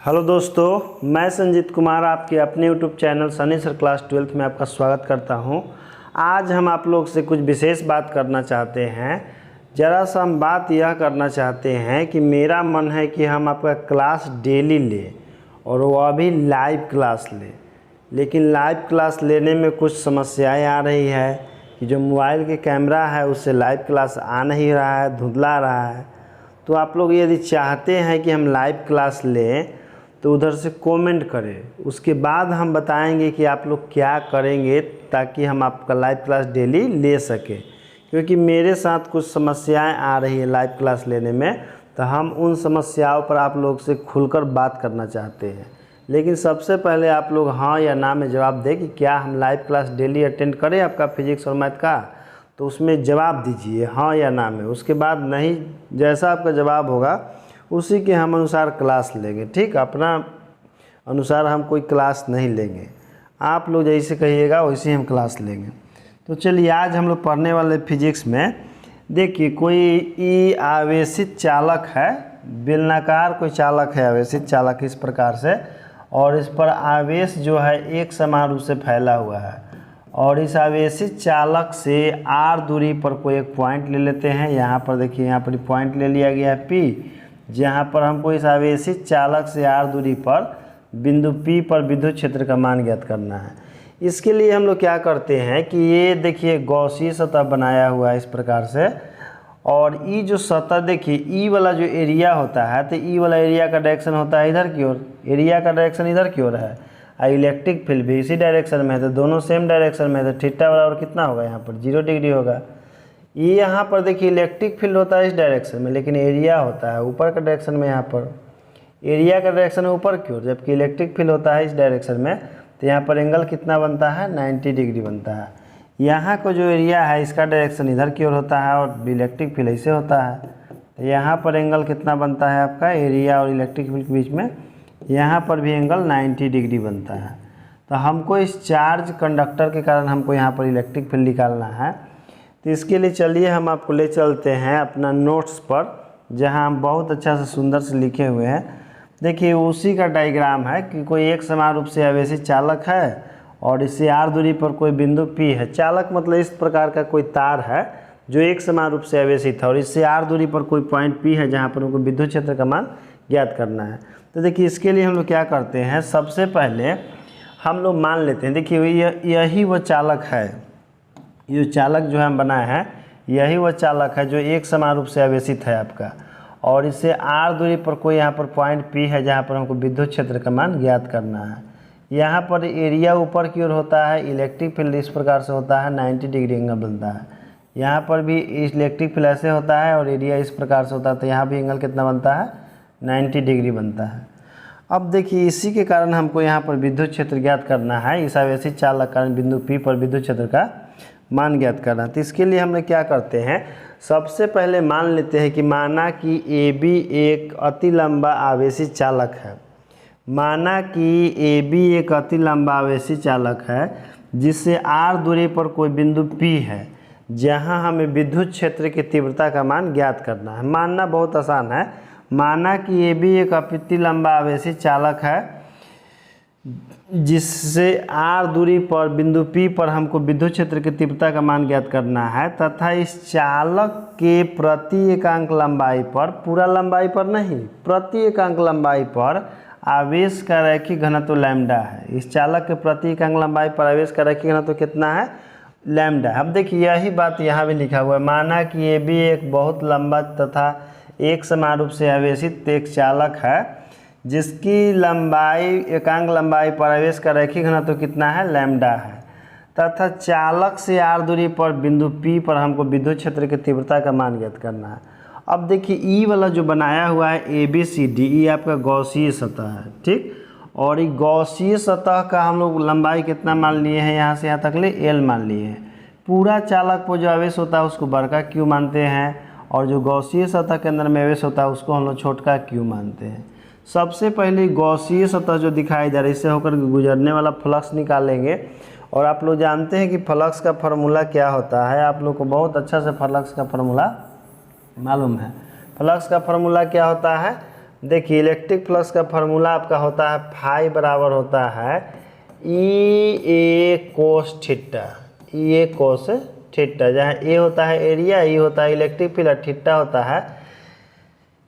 Hello दोस्तों, मैं संजीत कुमार आपके अपने YouTube channel Sunny sir class 12 में आपका स्वागत करता हूं। आज हम आप लोग से कुछ विशेष बात करना चाहते हैं। ज़रा सा हम बात यह करना चाहते हैं कि मेरा मन है कि हम आपका क्लास डेली लें और वह भी लाइव क्लास लें, लेकिन लाइव क्लास लेने में कुछ समस्याएं आ रही है कि जो मोबाइल के कैमरा है उससे लाइव क्लास आ नहीं रहा है, धुंधला रहा है। तो आप लोग यदि चाहते हैं कि हम लाइव क्लास लें तो उधर से कमेंट करें, उसके बाद हम बताएंगे कि आप लोग क्या करेंगे ताकि हम आपका लाइव क्लास डेली ले सकें। क्योंकि मेरे साथ कुछ समस्याएं आ रही है लाइव क्लास लेने में, तो हम उन समस्याओं पर आप लोग से खुलकर बात करना चाहते हैं। लेकिन सबसे पहले आप लोग हाँ या ना में जवाब दें कि क्या हम लाइव क्लास डेली अटेंड करें आपका फिजिक्स और मैथ का। तो उसमें जवाब दीजिए हाँ या ना में। उसके बाद नहीं, जैसा आपका जवाब होगा उसी के हम अनुसार क्लास लेंगे। ठीक, अपना अनुसार हम कोई क्लास नहीं लेंगे, आप लोग जैसे कहिएगा वैसे हम क्लास लेंगे। तो चलिए, आज हम लोग पढ़ने वाले फिजिक्स में देखिए, कोई आवेशित चालक है, बेलनाकार कोई चालक है, आवेशित चालक इस प्रकार से, और इस पर आवेश जो है एक समान रूप से फैला हुआ है। और इस आवेशित चालक से r दूरी पर कोई एक पॉइंट ले लेते हैं। यहाँ पर देखिए, यहाँ पर पॉइंट ले लिया गया है P, जहाँ पर हमको इस आवेशित चालक से r दूरी पर बिंदु P पर विद्युत क्षेत्र का मान ज्ञात करना है। इसके लिए हम लोग क्या करते हैं कि ये देखिए गॉसीय सतह बनाया हुआ है इस प्रकार से, और ई जो सतह देखिए, ई वाला जो एरिया होता है तो ई वाला एरिया का डायरेक्शन होता है इधर की ओर, एरिया का डायरेक्शन इधर की ओर है, और इलेक्ट्रिक फील्ड भी इसी डायरेक्शन में है, तो दोनों सेम डायरेक्शन में है। तो थीटा बराबर कितना होगा, यहाँ पर 0 डिग्री होगा। ये यहाँ पर देखिए इलेक्ट्रिक फील्ड होता है इस डायरेक्शन में, लेकिन एरिया होता है ऊपर का डायरेक्शन में। यहाँ पर एरिया का डायरेक्शन है ऊपर की ओर, जबकि इलेक्ट्रिक फील्ड होता है इस डायरेक्शन में। तो यहाँ पर एंगल कितना बनता है, 90 डिग्री बनता है। यहाँ को जो एरिया है इसका डायरेक्शन इधर की ओर होता है और इलेक्ट्रिक फील्ड ऐसे होता है। तो यहाँ पर एंगल कितना बनता है आपका, एरिया और इलेक्ट्रिक फील्ड के बीच में, यहाँ पर भी एंगल 90 डिग्री बनता है। तो हमको इस चार्ज कंडक्टर के कारण हमको यहाँ पर इलेक्ट्रिक फील्ड निकालना है। तो इसके लिए चलिए हम आपको ले चलते हैं अपना नोट्स पर, जहाँ हम बहुत अच्छा से सुंदर से लिखे हुए हैं। देखिए उसी का डायग्राम है कि कोई एक समान रूप से आवेशित चालक है और इससे r दूरी पर कोई बिंदु P है। चालक मतलब इस प्रकार का कोई तार है जो एक समान रूप से आवेशित है, और इससे r दूरी पर कोई पॉइंट P है जहाँ पर उनको विद्युत क्षेत्र का मान ज्ञात करना है। तो देखिए इसके लिए हम लोग क्या करते हैं, सबसे पहले हम लोग मान लेते हैं, देखिए यही वो चालक है, ये चालक जो है हम बनाए हैं, यही वो चालक है जो एक समान रूप से आवेशित है आपका, और इससे r दूरी पर कोई यहाँ पर पॉइंट P है जहाँ पर हमको विद्युत क्षेत्र का मान ज्ञात करना है। यहाँ पर एरिया ऊपर की ओर होता है, इलेक्ट्रिक फील्ड इस प्रकार से होता है, 90 डिग्री एंगल बनता है। यहाँ पर भी इलेक्ट्रिक फील्ड ऐसे होता है और एरिया इस प्रकार से होता है, तो यहाँ भी एंगल कितना बनता है, 90 डिग्री बनता है। अब देखिए इसी के कारण हमको यहाँ पर विद्युत क्षेत्र ज्ञात करना है, इस आवेशित चालक कारण बिंदु P पर विद्युत क्षेत्र का मान ज्ञात करना। तो इसके लिए हम लोग क्या करते हैं, सबसे पहले मान लेते हैं कि माना कि AB एक अति लंबा आवेशित चालक है। माना कि AB एक अति लंबा आवेशित चालक है जिससे r दूरी पर कोई बिंदु P है जहां हमें विद्युत क्षेत्र की तीव्रता का मान ज्ञात करना है। मानना बहुत आसान है। माना कि AB एक अति लंबा आवेशित चालक है जिससे r दूरी पर बिंदु P पर हमको विद्युत क्षेत्र की तीव्रता का मान ज्ञात करना है, तथा इस चालक के प्रति एकांक लंबाई पर, पूरा लंबाई पर नहीं, प्रति एकांक लंबाई पर आवेश का रैखिक घनत्व लैम्डा है। इस चालक के प्रति एकांक लंबाई पर आवेश का रैखिक घनत्व कितना है, लैम्डा। अब देखिए यही बात यहाँ भी लिखा हुआ है। माना कि AB एक बहुत लंबा तथा एक समान रूप से आवेशित एक चालक है जिसकी लंबाई एकांक लंबाई पर आवेश का रैखिक घनत्व कितना है, लैम्डा है, तथा चालक से r दूरी पर बिंदु P पर हमको विद्युत क्षेत्र की तीव्रता का मान ज्ञात करना है। अब देखिए ई वाला जो बनाया हुआ है ABCD, ये आपका गॉसीय सतह है, ठीक। और ये गॉसीय सतह का हम लोग लंबाई कितना मान लिए हैं, यहाँ से यहाँ तक ले L मान लिए हैं। पूरा चालक पर जो आवेश होता है उसको बड़का Q मानते हैं, और जो गॉसीय सतह के अंदर में आवेश होता है उसको हम लोग छोटका Q मानते हैं। सबसे पहले गॉसीय सतह जो दिखाई दे रही है इससे होकर गुजरने वाला फ्लक्स निकालेंगे। और आप लोग जानते हैं कि फ्लक्स का फार्मूला क्या होता है, आप लोग को बहुत अच्छा से फ्लक्स का फार्मूला मालूम है। फ्लक्स का फार्मूला क्या होता है, देखिए इलेक्ट्रिक फ्लक्स का फार्मूला आपका होता है फाई बराबर होता है ई ए कोस थीटा, ई ए कोस थीटा, जहाँ ए होता है एरिया, ई होता है इलेक्ट्रिक फील्ड और थीटा होता है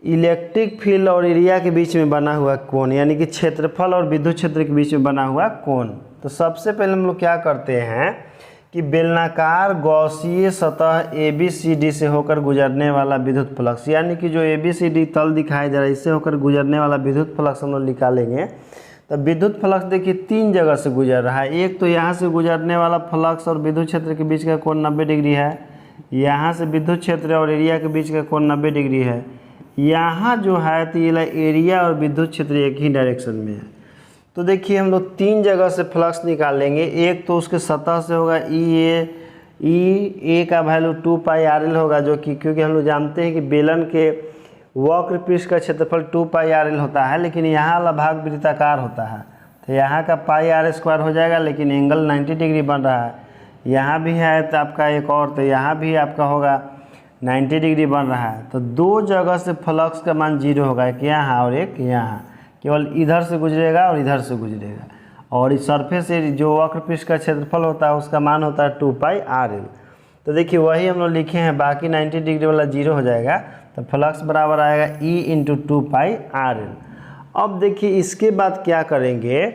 इलेक्ट्रिक फील्ड और एरिया के बीच में बना हुआ कोण, यानी कि क्षेत्रफल और विद्युत क्षेत्र के बीच में बना हुआ कोण। तो सबसे पहले हम लोग क्या करते हैं कि बेलनाकार गॉसीय सतह ABCD से होकर गुजरने वाला विद्युत फ्लक्स, यानी कि जो ABCD तल दिखाई दे रहा है इससे होकर गुजरने वाला विद्युत फ्लक्स हम लोग निकालेंगे। तो विद्युत फ्लक्स देखिए 3 जगह से गुजर रहा है। एक तो यहाँ से गुजरने वाला फ्लक्स और विद्युत क्षेत्र के बीच का कोण 90 डिग्री है, यहाँ से विद्युत क्षेत्र और एरिया के बीच का कोण 90 डिग्री है, यहाँ जो है तो ये एरिया और विद्युत क्षेत्र एक ही डायरेक्शन में है। तो देखिए हम लोग 3 जगह से फ्लक्स निकालेंगे। एक तो उसके सतह से होगा ए का वैल्यू 2 पाई RL होगा, जो कि क्योंकि हम लोग जानते हैं कि बेलन के वक्र पृष्ठ का क्षेत्रफल 2 पाई RL होता है, लेकिन यहाँ वाला भाग वृत्ताकार होता है तो यहाँ का पाई R² हो जाएगा, लेकिन एंगल 90 डिग्री बन रहा है। यहाँ भी है तो आपका एक और, तो यहाँ भी आपका होगा 90 डिग्री बन रहा है। तो 2 जगह से फ्लक्स का मान 0 होगा, एक यहाँ और एक यहाँ, केवल इधर से गुजरेगा और इधर से गुजरेगा। और इस सरफेस से जो वक्र पृष्ठ का क्षेत्रफल होता है उसका मान होता है 2 पाई RL। तो देखिए वही हम लोग लिखे हैं, बाकी 90 डिग्री वाला 0 हो जाएगा, तो फ्लक्स बराबर आएगा E × 2 पाई RL। अब देखिए इसके बाद क्या करेंगे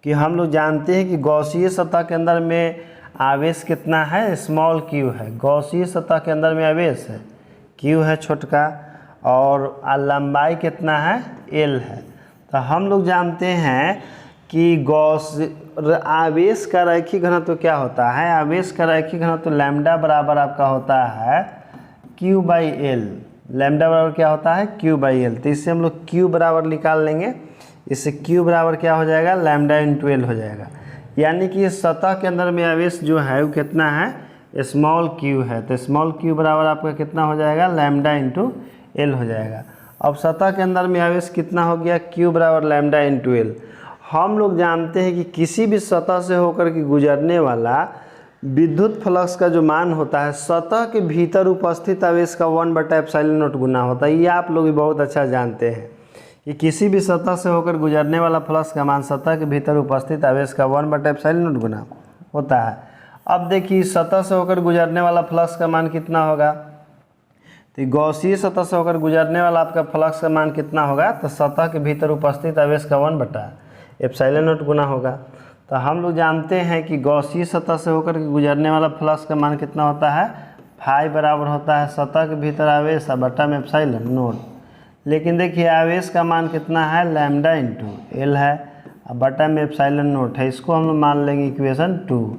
कि हम लोग जानते हैं कि गॉसीय सतह के अंदर में आवेश कितना है, स्मॉल q है। गॉसीय सतह के अंदर में आवेश है q है छोटका, और लंबाई कितना है L है। तो हम लोग जानते हैं कि आवेश का रैखिक घनत्व तो क्या होता है, आवेश का रैखिक घनत्व तो लैम्डा बराबर आपका होता है Q/L। लैम्डा बराबर क्या होता है Q/L। तो इससे हम लोग Q बराबर निकाल लेंगे, इससे Q बराबर क्या हो जाएगा लैम्डा × L हो जाएगा। यानी कि सतह के अंदर में आवेश जो है वो कितना है स्मॉल q है, तो स्मॉल q बराबर आपका कितना हो जाएगा लैम्डा × L हो जाएगा। अब सतह के अंदर में आवेश कितना हो गया q बराबर लैम्डा × L। हम लोग जानते हैं कि किसी भी सतह से होकर के गुजरने वाला विद्युत फ्लक्स का जो मान होता है सतह के भीतर उपस्थित आवेश का 1/ε0 गुना होता है। ये आप लोग भी बहुत अच्छा जानते हैं कि किसी भी सतह से होकर गुजरने वाला फ्लक्स का मान सतह के भीतर उपस्थित आवेश का 1/ε0 गुना होता है। अब देखिए सतह से होकर गुजरने वाला फ्लक्स का मान कितना होगा, तो गॉसीय सतह से होकर गुजरने वाला आपका फ्लक्स का मान कितना होगा, तो सतह के भीतर उपस्थित आवेश का 1/ε0 गुना होगा। तो हम लोग जानते हैं कि गॉसीय सतह से होकर के गुजरने वाला फ्लक्स का मान कितना होता है, फाई बराबर होता है सतह के भीतर आवेश बटा में ε0। लेकिन देखिए आवेश का मान कितना है लैम्डा × L है, बटा में ε0 है। इसको हम लोग मान लेंगे इक्वेशन 2।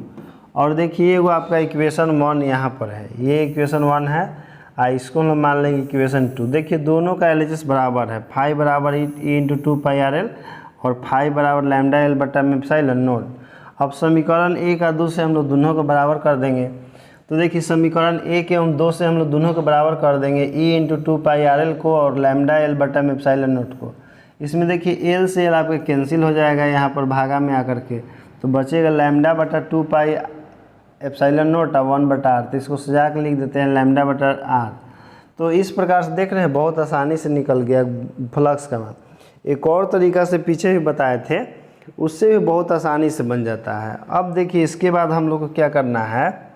और देखिए वो आपका इक्वेशन 1 यहाँ पर है, ये इक्वेशन 1 है, इसको हम लोग मान लेंगे इक्वेशन 2। देखिए दोनों का LHS बराबर है, फाई बराबर E × 2 पाई RL और फाई बराबर लैम्डा L बटा में ε0। अब समीकरण 1 और 2 से हम लोग दोनों को बराबर कर देंगे। तो देखिए समीकरण 1 एवं 2 से हम लोग दोनों को बराबर कर देंगे, E × 2 पाई RL को और लैम्डा L बटा में ε0 को। इसमें देखिए L से L आपका कैंसिल हो जाएगा यहाँ पर भागा में आकर के, तो बचेगा लैम्डा बटा 2 पाई ε0 1/r। तो इसको सजा के लिख देते हैं लैम्डा बटा r। तो इस प्रकार से देख रहे हैं बहुत आसानी से निकल गया फ्लक्स का मान। एक और तरीका से पीछे भी बताए थे, उससे भी बहुत आसानी से बन जाता है। अब देखिए इसके बाद हम लोग को क्या करना है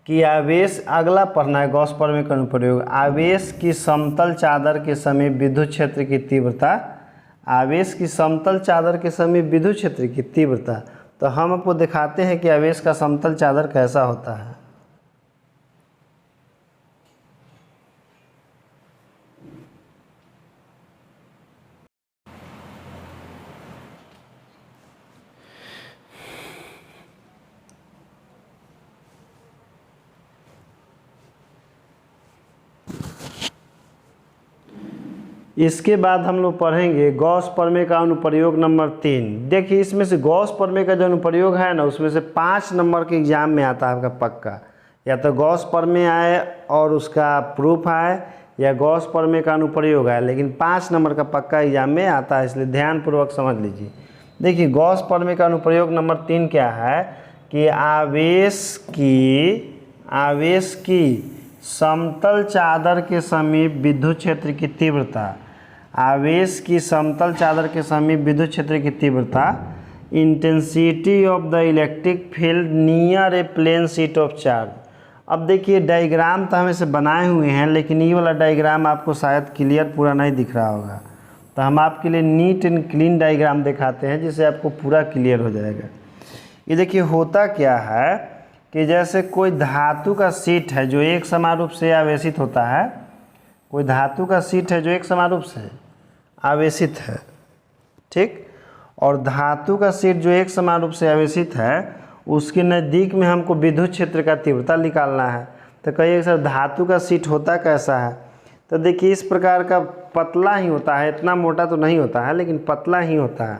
कि आवेश अगला पढ़ना है गॉस प्रमेय का अनुप्रयोग। आवेश की समतल चादर के समीप विद्युत क्षेत्र की तीव्रता, आवेश की समतल चादर के समीप विद्युत क्षेत्र की तीव्रता। तो हम आपको दिखाते हैं कि आवेश का समतल चादर कैसा होता है। इसके बाद हम लोग पढ़ेंगे गॉस प्रमेय का अनुप्रयोग नंबर 3। देखिए इसमें से गॉस प्रमेय का जो अनुप्रयोग है ना, उसमें से 5 नंबर के एग्जाम में आता है आपका पक्का। या तो गॉस प्रमेय आए और उसका प्रूफ आए, या गॉस प्रमेय का अनुप्रयोग आए, लेकिन 5 नंबर का पक्का एग्जाम में आता है, इसलिए ध्यानपूर्वक समझ लीजिए। देखिए गॉस प्रमेय का अनुप्रयोग नंबर 3 क्या है कि आवेश की समतल चादर के समीप विद्युत क्षेत्र की तीव्रता, आवेश की समतल चादर के समीप विद्युत क्षेत्र की तीव्रता, intensity of the electric field near a plane sheet of charge. अब देखिए डायग्राम तो हम इसे बनाए हुए हैं, लेकिन ये वाला डायग्राम आपको शायद क्लियर पूरा नहीं दिख रहा होगा, तो हम आपके लिए नीट एंड क्लीन डायग्राम दिखाते हैं जिससे आपको पूरा क्लियर हो जाएगा। ये देखिए होता क्या है कि जैसे कोई धातु का शीट है जो एक समान रूप से आवेशित होता है, कोई धातु का शीट है जो एक समान रूप से आवेशित है, ठीक, और धातु का शीट जो एक समान रूप से आवेशित है उसके नज़दीक में हमको विद्युत क्षेत्र का तीव्रता निकालना है। तो कहिए सर धातु का शीट होता कैसा है, तो देखिए इस प्रकार का पतला ही होता है, इतना मोटा तो नहीं होता है लेकिन पतला ही होता है,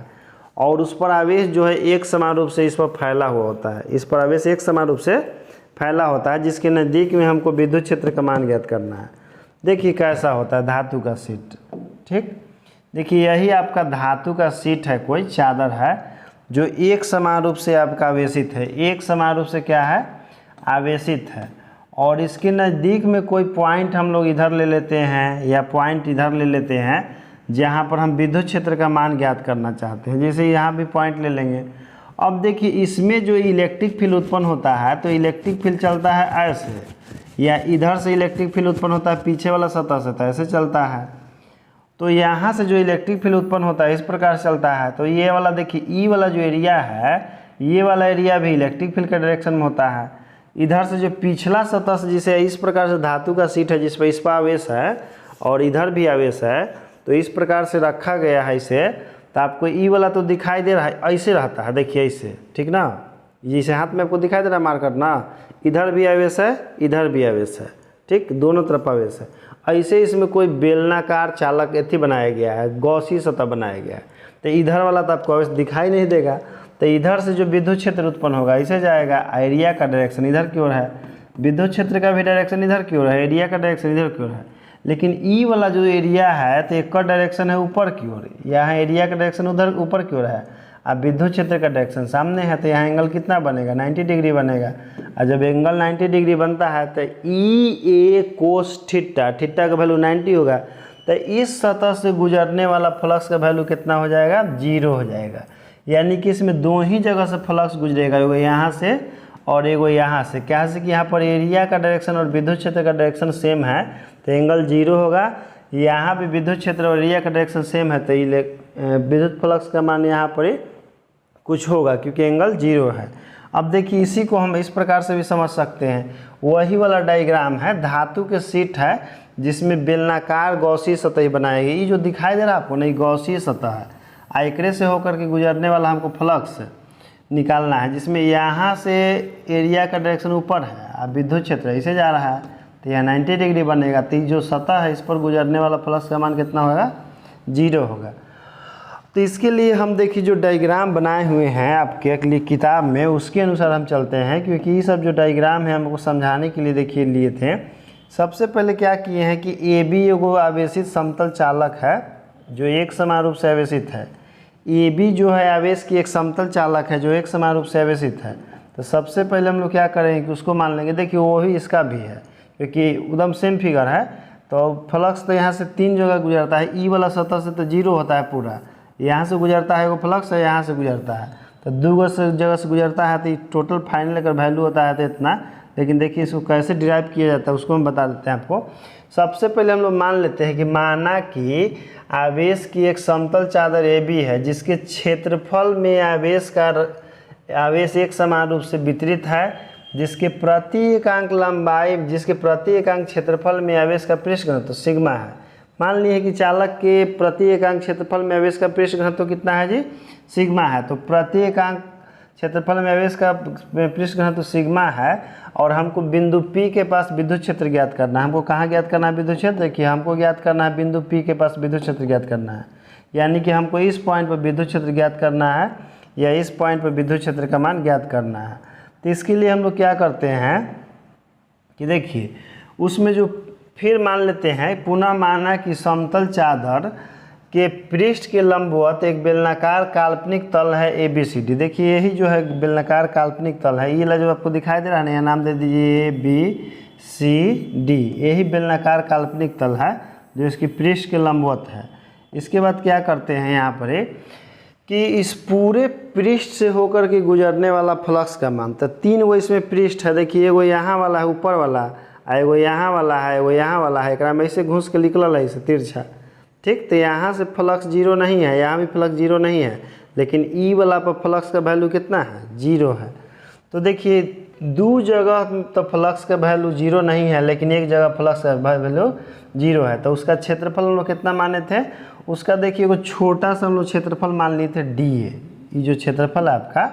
और उस पर आवेश जो है एक समान रूप से इस पर फैला हुआ होता है, इस पर आवेश एक समान रूप से फैला होता है, जिसके नज़दीक में हमको विद्युत क्षेत्र का मान ज्ञात करना है। देखिए कैसा होता है धातु का शीट, ठीक, देखिए यही आपका धातु का शीट है, कोई चादर है जो एक समान रूप से आपका आवेशित है, एक समान रूप से क्या है आवेशित है, और इसके नज़दीक में कोई पॉइंट हम लोग इधर ले लेते हैं या पॉइंट इधर ले लेते हैं जहाँ पर हम विद्युत क्षेत्र का मान ज्ञात करना चाहते हैं। जैसे यहाँ भी पॉइंट ले लेंगे। अब देखिए इसमें जो इलेक्ट्रिक फील्ड उत्पन्न होता है तो इलेक्ट्रिक फील्ड चलता है ऐसे, या इधर से इलेक्ट्रिक फील्ड उत्पन्न होता है पीछे वाला सतह से, तो ऐसे चलता है। तो यहाँ से जो इलेक्ट्रिक फील्ड उत्पन्न होता है इस प्रकार से चलता है। तो ये वाला देखिए ई वाला जो एरिया है, ये वाला एरिया भी इलेक्ट्रिक फील्ड के डायरेक्शन में होता है। इधर से जो पिछला सतह से जिसे इस प्रकार से धातु का शीट है जिस पर इस पर आवेश है और इधर भी आवेश है, तो इस प्रकार से रखा गया है इसे, तो आपको ई वाला तो दिखाई दे रहा है, ऐसे रहता है, देखिए ऐसे, ठीक ना, जिसे हाथ में आपको दिखाई दे रहा है मार्कर ना, इधर भी आवेश है इधर भी आवेश है, ठीक, दोनों तरफ आवेश है। ऐसे इसमें कोई बेलनाकार चालक एथी बनाया गया है, गौसी सतह बनाया गया है, तो इधर वाला तो आपको आवेश दिखाई नहीं देगा। तो इधर से जो विद्युत क्षेत्र उत्पन्न होगा इसे जाएगा, एरिया का डायरेक्शन इधर की ओर है, विद्युत क्षेत्र का भी डायरेक्शन इधर की ओर है, एरिया का डायरेक्शन इधर की ओर है। लेकिन ई वाला जो एरिया है तो एक का डायरेक्शन है ऊपर की ओर, यहाँ एरिया का डायरेक्शन उधर ऊपर की ओर है, अब विद्युत क्षेत्र का डायरेक्शन सामने है, तो यहाँ एंगल कितना बनेगा 90 डिग्री बनेगा। और जब एंगल 90 डिग्री बनता है तो ई ए कोस थीटा, थीटा का वैल्यू 90 होगा, तो इस सतह से गुजरने वाला फ्लक्स का वैल्यू कितना हो जाएगा 0 हो जाएगा। यानी कि इसमें दो ही जगह से फ्लक्स गुजरेगा, एगो यहाँ से और एगो यहाँ से। क्या है कि यहाँ पर एरिया का डायरेक्शन और विद्युत क्षेत्र का डायरेक्शन सेम है तो एंगल 0 होगा। यहाँ भी विद्युत क्षेत्र और एरिया का डायरेक्शन सेम है तो विद्युत फ्लक्स का मान यहाँ पर कुछ होगा क्योंकि एंगल 0 है। अब देखिए इसी को हम इस प्रकार से भी समझ सकते हैं, वही वाला डायग्राम है, धातु के शीट है जिसमें बेलनाकार गौसी सतह बनाई गई। ये जो दिखाई दे रहा है आपको नहीं, गौसी सतह है, आयकरे से होकर के गुजरने वाला हमको फ्लक्स निकालना है, जिसमें यहाँ से एरिया का डायरेक्शन ऊपर है, अब विद्युत क्षेत्र इसे जा रहा है तो यहाँ 90 डिग्री बनेगा। तो जो सतह है इस पर गुजरने वाला फ्लक्स का मान कितना होगा 0 होगा। तो इसके लिए हम देखिए जो डायग्राम बनाए हुए हैं आपके लिए किताब में उसके अनुसार हम चलते हैं, क्योंकि ये सब जो डायग्राम है हमको समझाने के लिए देखिए लिए थे। सबसे पहले क्या किए हैं कि ए बी एगो आवेशित समतल चालक है जो एक समान रूप से आवेशित है। ए बी जो है आवेश की एक समतल चालक है जो एक समान रूप से आवेशित है। तो सबसे पहले हम लोग क्या करेंगे कि उसको मान लेंगे, देखिए वो ही इसका भी है क्योंकि एकदम सेम फिगर है। तो फ्लक्स तो यहाँ से 3 जगह गुजरता है, ई वाला सतह से तो 0 होता है पूरा, यहाँ से गुजरता है वो फ्लक्स है, यहाँ से गुजरता है तो 2 जगह से गुजरता है, तो टोटल फाइनल अगर वैल्यू होता है तो इतना। लेकिन देखिए इसको कैसे डिराइव किया जाता है उसको हम बता देते हैं आपको। सबसे पहले हम लोग मान लेते हैं कि माना कि आवेश की एक समतल चादर ए बी है जिसके क्षेत्रफल में आवेश एक समान रूप से वितरित है, जिसके प्रति एकांक लंबाई जिसके प्रति एकांक क्षेत्रफल में आवेश का पृष्ठ घनत्व सिग्मा है। मान लिए कि चालक के प्रति एकांक क्षेत्रफल में आवेश का पृष्ठ घनत्व कितना है जी सिग्मा है। तो प्रति एकांक क्षेत्रफल में आवेश का पृष्ठ घनत्व सिग्मा है और हमको बिंदु P के पास विद्युत क्षेत्र ज्ञात करना है। हमको कहाँ ज्ञात करना है विद्युत क्षेत्र, देखिए हमको ज्ञात करना है बिंदु P के पास विद्युत क्षेत्र ज्ञात करना है, यानी कि हमको इस पॉइंट पर विद्युत क्षेत्र ज्ञात करना है या इस पॉइंट पर विद्युत क्षेत्र का मान ज्ञात करना है। तो इसके लिए हम लोग क्या करते हैं कि देखिए उसमें जो फिर मान लेते हैं, पुनः माना कि समतल चादर के पृष्ठ के लंबवत एक बेलनाकार काल्पनिक तल है ए बी सी डी। देखिए यही जो है बेलनाकार काल्पनिक तल है, ये जो आपको दिखाई दे रहा है ना, यहाँ नाम दे दीजिए ए बी सी डी। यही बेलनाकार काल्पनिक तल है जो इसकी पृष्ठ के लंबवत है। इसके बाद क्या करते हैं यहाँ पर कि इस पूरे पृष्ठ से होकर के गुजरने वाला फ्लक्स का मान, तो 3 गो इसमें पृष्ठ है, देखिए एगो यहाँ वाला है ऊपर वाला, एगो यहाँ वाला है, एगो यहाँ वाला है, एक में ऐसे घुस के निकल है इसे तिरछा, ठीक। तो यहाँ से फ्लक्स 0 नहीं है, यहाँ भी फ्लक्स 0 नहीं है, लेकिन ई वाला पर फ्लक्स का वैल्यू कितना है, 0 है। तो देखिए 2 जगह तो फ्लक्स का वैल्यू 0 नहीं है, लेकिन एक जगह फ्लक्स का वैल्यू 0 है। तो उसका क्षेत्रफल हम लोग कितना माने थे, उसका देखिए वो छोटा सा हम लोग क्षेत्रफल मान लिए थे DA। ये जो क्षेत्रफल है आपका,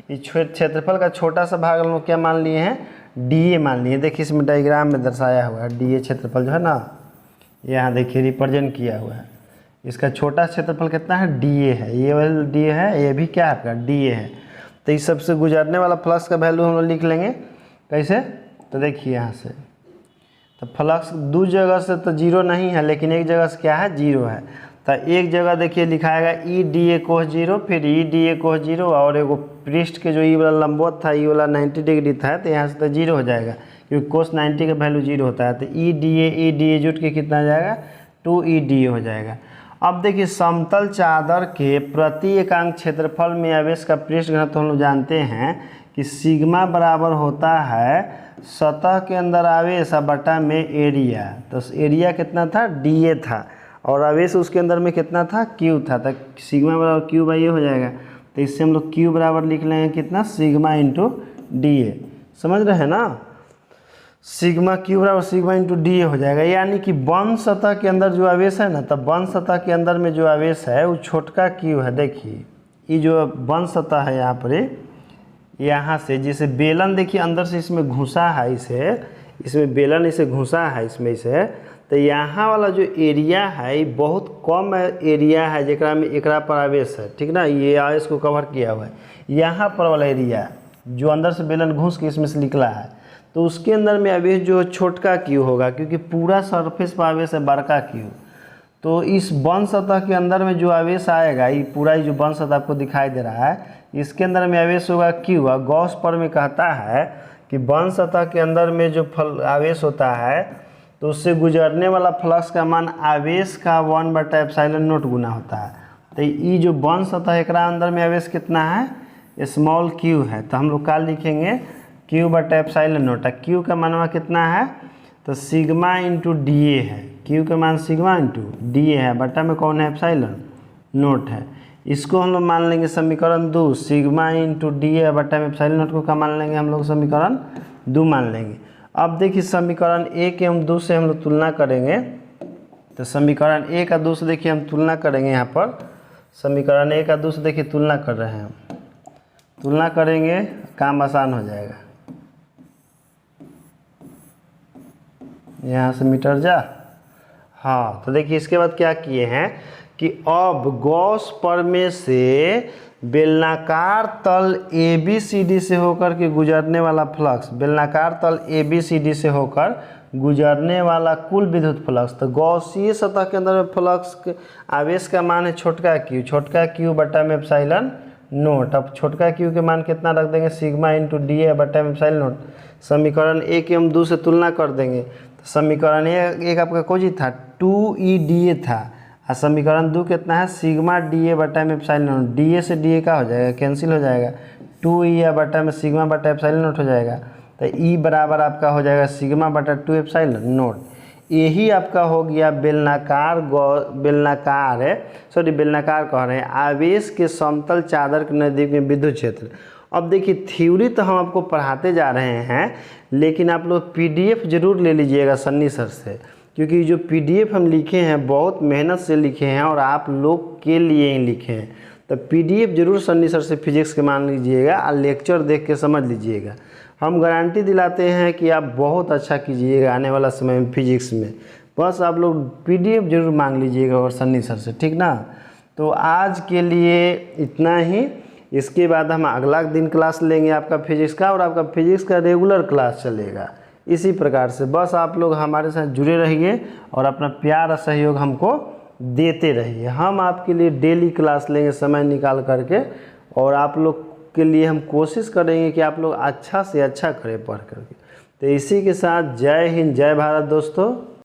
इस क्षेत्रफल का छोटा सा भाग हम लोग क्या मान लिए हैं, DA मान लिए। देखिए इसमें डायग्राम में दर्शाया हुआ है DA क्षेत्रफल जो है ना, यहाँ देखिए रिप्रेजेंट किया हुआ है। इसका छोटा क्षेत्रफल कितना है, DA है, ये वाला DA है, ये भी क्या है आपका DA है। तो इस सबसे गुजरने वाला फ्लक्स का वैल्यू हम लोग लिख लेंगे कैसे, तो देखिए यहाँ से, तो फ्लक्स 2 जगह से तो 0 नहीं है, लेकिन एक जगह से क्या है, 0 है। तो एक जगह देखिए लिखाएगा EDA कोस 0, फिर EDA कोस 0, और एगो पृष्ठ के जो ई वाला लंबवत था, ई वाला 90 डिग्री था, तो यहाँ से तो 0 हो जाएगा, क्योंकि कोस 90 का वैल्यू 0 होता है। तो EDA जुट के कितना आ जाएगा, 2EDA हो जाएगा। अब देखिए समतल चादर के प्रति एकांक क्षेत्रफल में आवेश का पृष्ठ घनत्व हम लोग जानते हैं कि सिग्मा बराबर होता है सतह के अंदर आवेश बटा में एरिया। तो एरिया कितना था, DA था, और आवेश उसके अंदर में कितना था, Q था। तो सिग्मा बराबर Q बाई ए हो जाएगा। तो इससे हम लोग Q बराबर लिख लेंगे कितना, सिग्मा इंटू DA। समझ रहे हैं ना, सिग्मा Q बराबर सिग्मा इंटू DA हो जाएगा। यानी कि बंद सतह के अंदर जो आवेश है ना, तब बंद सतह के अंदर में जो आवेश है वो छोटका Q है। देखिए ये जो बंद सतह है यहाँ पर, यहाँ से जैसे बेलन देखिए अंदर से इसमें घुसा है, इसमें बेलन इसे घुसा है इसमें इसे, तो यहाँ वाला जो एरिया है बहुत कम एरिया है जेकरा में एकरा पर आवेश है, ठीक ना, ये आवेश को कवर किया हुआ है। यहाँ पर वाला एरिया जो अंदर से बेलन घुस के इसमें से निकला है, तो उसके अंदर में आवेश जो छोटका Q होगा, क्योंकि पूरा सरफेस पर आवेश है बड़का Q। तो इस बंद सतह के अंदर में जो आवेश आएगा, ये पूरा जो बंद सतह आपको दिखाई दे रहा है, इसके अंदर में आवेश होगा Q। गॉस पर में कहता है कि बंद सतह के अंदर में जो आवेश होता है, तो उससे गुजरने वाला फ्लक्स का मान आवेश का 1/ε0 गुना होता है। तो ये जो बंद सतह है एकरा अंदर में आवेश कितना है, स्मॉल Q है। तो हम लोग क्या लिखेंगे, Q/ε0। Q का मानवा कितना है, तो सिग्मा इंटू DA है। Q का मान सिग्मा इंटू DA है, बटा में कौन है, ε0 है। इसको हम लोग मान लेंगे समीकरण 2, सिग्मा इंटू DA बटा में ε0 को क्या मान लेंगे हम लोग, समीकरण 2 मान लेंगे। अब देखिए समीकरण 1 एवं 2 से हम लोग तुलना करेंगे। तो समीकरण 1 और 2 से देखिए हम तुलना करेंगे। यहाँ पर समीकरण 1 और 2 से देखिए तुलना कर रहे हैं, तुलना करेंगे, काम आसान हो जाएगा। यहाँ से मीटर जा, हाँ। तो देखिए इसके बाद क्या किए हैं कि अब गॉस प्रमेय से बेलनाकार तल ABCD से होकर के गुजरने वाला फ्लक्स, बेलनाकार तल ABCD से होकर गुजरने वाला कुल विद्युत फ्लक्स, तो गॉसीय सतह के अंदर में फ्लक्स आवेश का मान है छोटका Q बटा में ε0। अब छोटका Q के मान कितना रख देंगे, सिग्मा इंटू DA बटा में ε0। समीकरण 1 एवं 2 से तुलना कर देंगे। तो समीकरण 1 आपका कोई था, 2EDA था, और समीकरण 2 कितना है, सिग्मा DA बटा में ε0। DA से DA का हो जाएगा, कैंसिल हो जाएगा, 2E बटा में सिग्मा बटा ε0 हो जाएगा। तो E बराबर आपका हो जाएगा सिग्मा बटा 2ε0। यही आपका हो गया बेलनाकार कह रहे हैं आवेश के समतल चादर के नज़दीक में विद्युत क्षेत्र। अब देखिए थ्योरी तो हम आपको पढ़ाते जा रहे हैं, लेकिन आप लोग PDF जरूर ले लीजिएगा सन्नी सर से, क्योंकि जो PDF हम लिखे हैं बहुत मेहनत से लिखे हैं और आप लोग के लिए ही लिखे हैं। तो PDF जरूर सन्नी सर से फिजिक्स के मान लीजिएगा और लेक्चर देख के समझ लीजिएगा। हम गारंटी दिलाते हैं कि आप बहुत अच्छा कीजिएगा आने वाला समय में फिजिक्स में। बस आप लोग PDF जरूर मांग लीजिएगा और सन्नी सर से, ठीक ना। तो आज के लिए इतना ही। इसके बाद हम अगला दिन क्लास लेंगे आपका फिजिक्स का, और आपका फिजिक्स का रेगुलर क्लास चलेगा इसी प्रकार से। बस आप लोग हमारे साथ जुड़े रहिए और अपना प्यार और सहयोग हमको देते रहिए। हम आपके लिए डेली क्लास लेंगे समय निकाल करके, और आप लोग के लिए हम कोशिश करेंगे कि आप लोग अच्छा से अच्छा करें पढ़ करके। तो इसी के साथ जय हिंद, जय भारत दोस्तों।